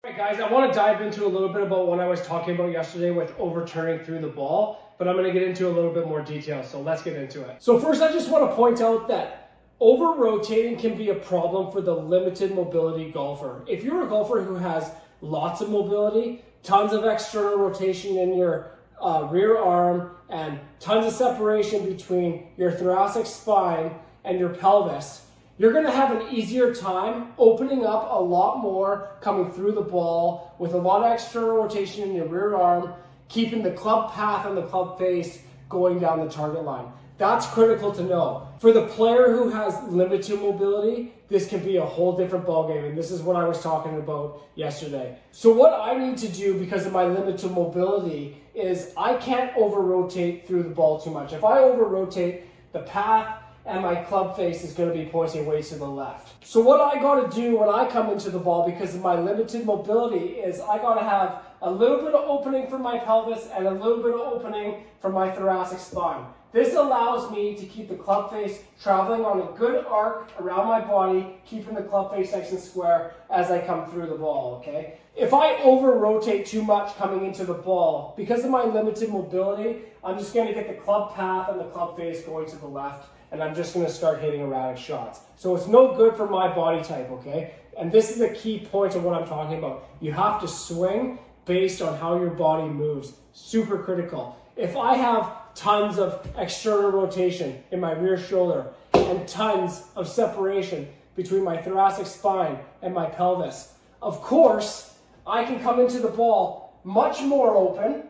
All right, guys, I want to dive into a little bit about what I was talking about yesterday with overturning through the ball, but I'm going to get into a little bit more detail, so let's get into it. So first, I just want to point out that over-rotating can be a problem for the limited mobility golfer. If you're a golfer who has lots of mobility, tons of external rotation in your rear arm, and tons of separation between your thoracic spine and your pelvis, you're going to have an easier time opening up a lot more coming through the ball with a lot of external rotation in your rear arm, keeping the club path and the club face going down the target line. That's critical to know. For the player who has limited mobility, this can be a whole different ballgame, and this is what I was talking about yesterday. So what I need to do because of my limited mobility is I can't over-rotate through the ball too much. If I over-rotate, the path and my club face is going to be pointing way to the left. So what I got to do when I come into the ball because of my limited mobility is I got to have a little bit of opening for my pelvis and a little bit of opening for my thoracic spine. This allows me to keep the club face traveling on a good arc around my body, keeping the club face nice and square as I come through the ball, okay? If I over-rotate too much coming into the ball, because of my limited mobility, I'm just going to get the club path and the club face going to the left, and I'm just going to start hitting erratic shots. So it's no good for my body type, okay? And this is a key point of what I'm talking about. You have to swing based on how your body moves. Super critical. If I have tons of external rotation in my rear shoulder and tons of separation between my thoracic spine and my pelvis, of course, I can come into the ball much more open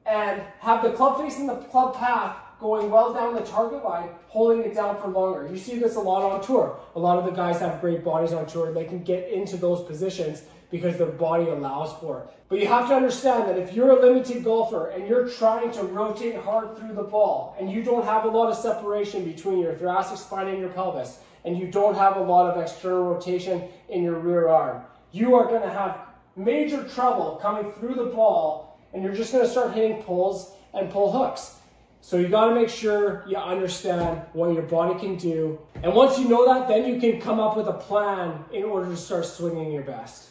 and have the club face and the club path going well down the target line, holding it down for longer. You see this a lot on tour. A lot of the guys have great bodies on tour. They can get into those positions because their body allows for it. But you have to understand that if you're a limited golfer and you're trying to rotate hard through the ball and you don't have a lot of separation between your thoracic spine and your pelvis, and you don't have a lot of external rotation in your rear arm, you are going to have major trouble coming through the ball, and you're just going to start hitting pulls and pull hooks. So you got to make sure you understand what your body can do. And once you know that, then you can come up with a plan in order to start swinging your best.